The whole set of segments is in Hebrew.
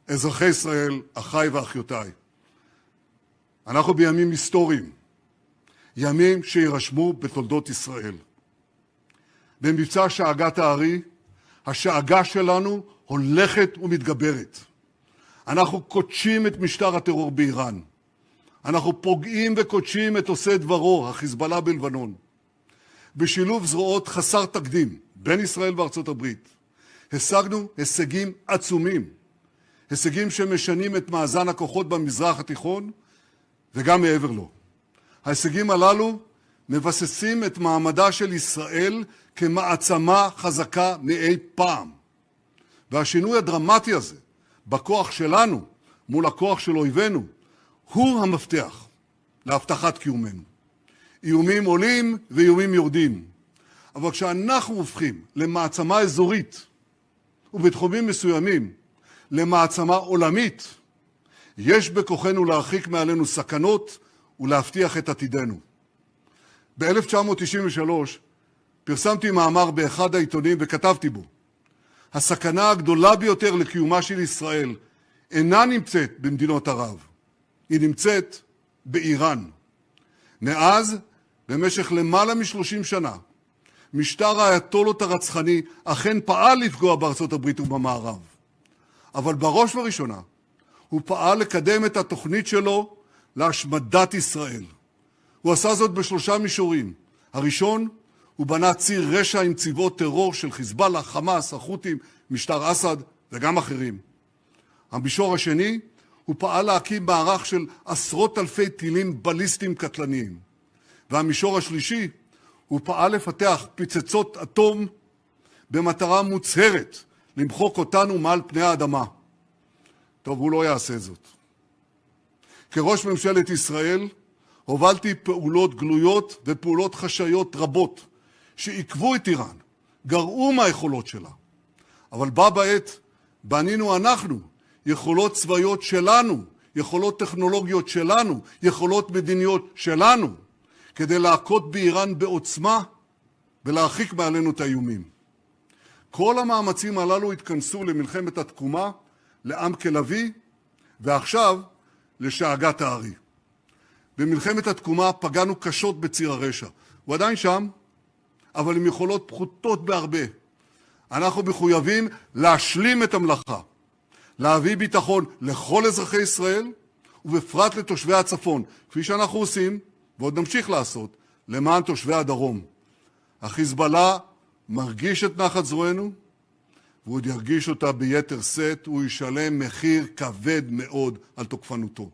אזרחי ישראל, אחיי ואחיותיי, אנחנו בימים היסטוריים, ימים שירשמו בתולדות ישראל. במבצע שאגת הארי, השאגה שלנו הולכת ומתגברת. אנחנו קודשים את משטר הטרור באיראן. אנחנו פוגעים וקודשים את עושה דברו, החיזבאללה בלבנון. בשילוב זרועות חסר תקדים בין ישראל וארצות הברית, השגנו הישגים עצומים, הישגים שמשנים את מאזן הכוחות במזרח התיכון וגם מעבר לו. ההישגים הללו מבססים את מעמדה של ישראל כמעצמה חזקה מאי פעם. והשינוי הדרמטי הזה בכוח שלנו מול הכוח של אויבינו הוא המפתח להבטחת קיומנו. איומים עולים ואיומים יורדים. אבל כשאנחנו הופכים למעצמה אזורית ובתחומים מסוימים למעצמה עולמית, יש בכוחנו להרחיק מעלינו סכנות ולהבטיח את עתידנו. ב-1993 פרסמתי מאמר באחד העיתונים וכתבתי בו: הסכנה הגדולה ביותר לקיומה של ישראל אינה נמצאת במדינות ערב, היא נמצאת באיראן. מאז, במשך למעלה מ-30 שנה, משטר האייתולות הרצחני אכן פעל לפגוע בארצות הברית ובמערב. אבל בראש ובראשונה הוא פעל לקדם את התוכנית שלו להשמדת ישראל. הוא עשה זאת בשלושה מישורים. הראשון, הוא בנה ציר רשע עם צבאות טרור של חיזבאללה, חמאס, החות'ים, משטר אסד וגם אחרים. המישור השני, הוא פעל להקים מערך של עשרות אלפי טילים בליסטיים קטלניים. והמישור השלישי, הוא פעל לפתח פצצות אטום במטרה מוצהרת למחוק אותנו מעל פני האדמה. טוב, הוא לא יעשה זאת. כראש ממשלת ישראל הובלתי פעולות גלויות ופעולות חשאיות רבות שעיכבו את איראן, גרעו מהיכולות שלה. אבל בה בעת בנינו אנחנו יכולות צבאיות שלנו, יכולות טכנולוגיות שלנו, יכולות מדיניות שלנו, כדי להכות באיראן בעוצמה ולהרחיק מעלינו את האיומים. כל המאמצים הללו התכנסו למלחמת התקומה, לעם כלבי, ועכשיו לשאגת הארי. במלחמת התקומה פגענו קשות בציר הרשע. הוא עדיין שם, אבל עם יכולות פחותות בהרבה. אנחנו מחויבים להשלים את המלאכה, להביא ביטחון לכל אזרחי ישראל, ובפרט לתושבי הצפון, כפי שאנחנו עושים, ועוד נמשיך לעשות, למען תושבי הדרום. החיזבאללה מרגיש את נחת זרוענו, והוא עוד ירגיש אותה ביתר שאת, הוא ישלם מחיר כבד מאוד על תוקפנותו.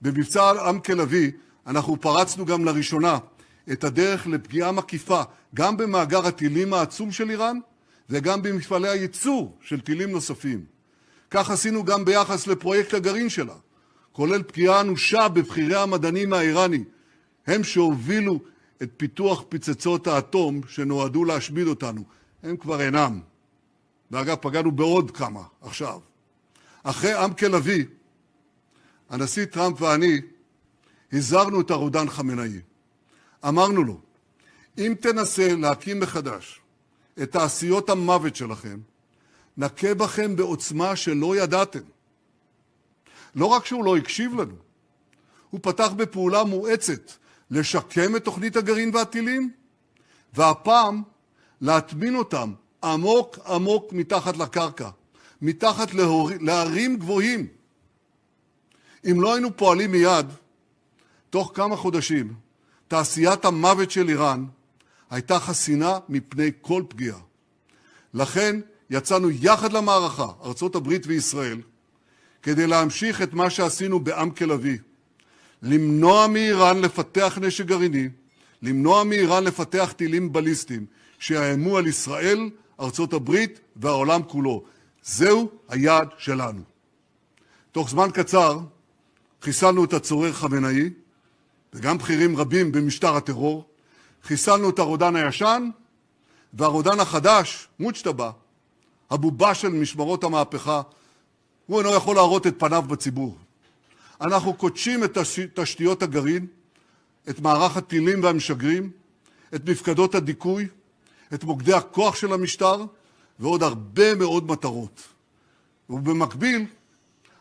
במבצע עם כלבי אנחנו פרצנו גם לראשונה את הדרך לפגיעה מקיפה, גם במאגר הטילים העצום של איראן, וגם במפעלי הייצור של טילים נוספים. כך עשינו גם ביחס לפרויקט הגרעין שלה, כולל פגיעה אנושה בבחירי המדענים האיראני, הם שהובילו את פיתוח פצצות האטום שנועדו להשמיד אותנו. הם כבר אינם. ואגב, פגענו בעוד כמה עכשיו. אחרי עם כלבי, הנשיא טראמפ ואני הזהרנו את הרודן חמינאי. אמרנו לו, אם תנסה להקים מחדש את תעשיות המוות שלכם, נכה בכם בעוצמה שלא ידעתם. לא רק שהוא לא הקשיב לנו, הוא פתח בפעולה מואצת לשקם את תוכנית הגרעין והטילים, והפעם להטמין אותם עמוק עמוק מתחת לקרקע, מתחת להרים גבוהים. אם לא היינו פועלים מיד, תוך כמה חודשים, תעשיית המוות של איראן הייתה חסינה מפני כל פגיעה. לכן יצאנו יחד למערכה, ארצות הברית וישראל, כדי להמשיך את מה שעשינו בעם כלבי, למנוע מאיראן לפתח נשק גרעיני, למנוע מאיראן לפתח טילים בליסטיים, שיאיימו על ישראל, ארצות הברית והעולם כולו. זהו היעד שלנו. תוך זמן קצר חיסלנו את הצורר חמינאי, וגם בכירים רבים במשטר הטרור, חיסלנו את הרודן הישן, והרודן החדש, מוצ'טבה, הבובה של משמרות המהפכה, הוא אינו יכול להראות את פניו בציבור. אנחנו קודשים את תשתיות הגרעין, את מערך הטילים והמשגרים, את מפקדות הדיכוי, את מוקדי הכוח של המשטר, ועוד הרבה מאוד מטרות. ובמקביל,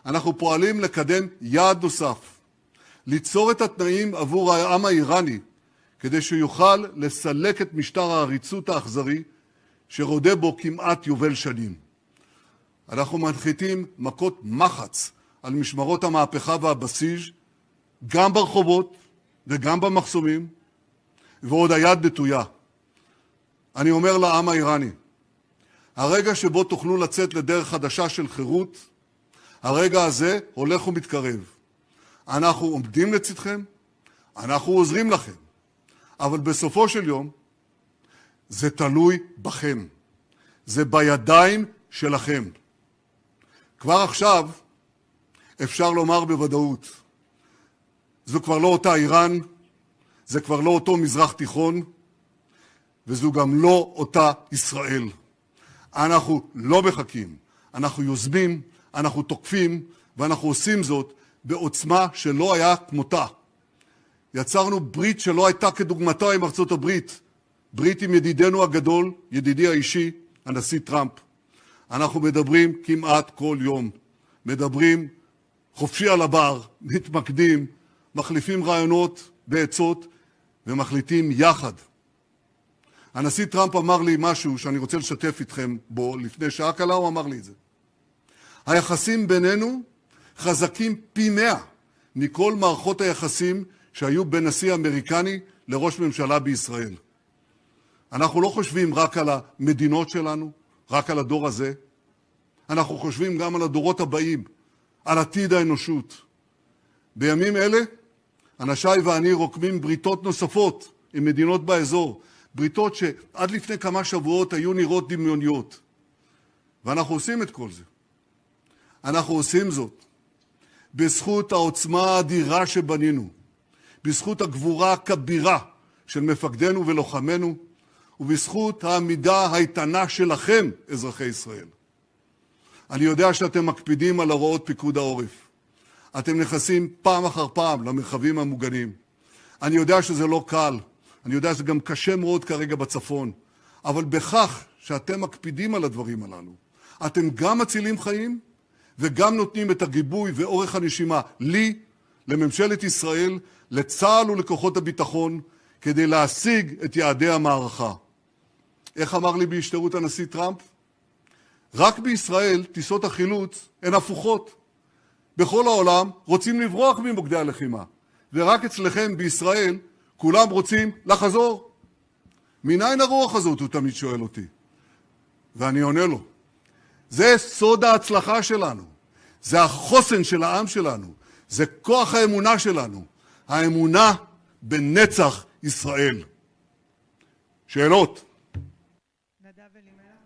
אנחנו פועלים לקדם יעד נוסף, ליצור את התנאים עבור העם האיראני, כדי שיוכל לסלק את משטר העריצות האכזרי שרודה בו כמעט יובל שנים. אנחנו מנחיתים מכות מחץ על משמרות המהפכה והבסיס, גם ברחובות וגם במחסומים, ועוד היד נטויה. אני אומר לעם האיראני, הרגע שבו תוכלו לצאת לדרך חדשה של חירות, הרגע הזה הולך ומתקרב. אנחנו עומדים לצדכם, אנחנו עוזרים לכם, אבל בסופו של יום זה תלוי בכם. זה בידיים שלכם. כבר עכשיו אפשר לומר בוודאות, זו כבר לא אותה איראן, זה כבר לא אותו מזרח תיכון, וזו גם לא אותה ישראל. אנחנו לא מחכים, אנחנו יוזמים, אנחנו תוקפים, ואנחנו עושים זאת בעוצמה שלא היה כמותה. יצרנו ברית שלא הייתה כדוגמתה עם ארצות הברית, ברית עם ידידנו הגדול, ידידי האישי, הנשיא טראמפ. אנחנו מדברים כמעט כל יום, מדברים חופשי על הבר, מתמקדים, מחליפים רעיונות ועצות ומחליטים יחד. הנשיא טראמפ אמר לי משהו שאני רוצה לשתף איתכם בו, לפני שעה קלה הוא אמר לי את זה. היחסים בינינו חזקים פי 100 מכל מערכות היחסים שהיו בין נשיא אמריקני לראש ממשלה בישראל. אנחנו לא חושבים רק על המדינות שלנו, רק על הדור הזה. אנחנו חושבים גם על הדורות הבאים, על עתיד האנושות. בימים אלה, אנשיי ואני רוקמים בריתות נוספות עם מדינות באזור, בריתות שעד לפני כמה שבועות היו נראות דמיוניות. ואנחנו עושים את כל זה. אנחנו עושים זאת בזכות העוצמה האדירה שבנינו, בזכות הגבורה הכבירה של מפקדינו ולוחמינו, ובזכות העמידה האיתנה שלכם, אזרחי ישראל. אני יודע שאתם מקפידים על הוראות פיקוד העורף. אתם נכנסים פעם אחר פעם למרחבים המוגנים. אני יודע שזה לא קל, אני יודע שזה גם קשה מאוד כרגע בצפון, אבל בכך שאתם מקפידים על הדברים הללו, אתם גם מצילים חיים וגם נותנים את הגיבוי ואורך הנשימה לי, לממשלת ישראל, לצה"ל ולכוחות הביטחון, כדי להשיג את יעדי המערכה. איך אמר לי בהשתאות הנשיא טראמפ? רק בישראל טיסות החילוץ הן הפוכות. בכל העולם רוצים לברוח ממוקדי הלחימה, ורק אצלכם בישראל כולם רוצים לחזור. מניין הרוח הזאת, הוא תמיד שואל אותי. ואני עונה לו, זה סוד ההצלחה שלנו, זה החוסן של העם שלנו, זה כוח האמונה שלנו, האמונה בנצח ישראל. שאלות? נדב אלימלך.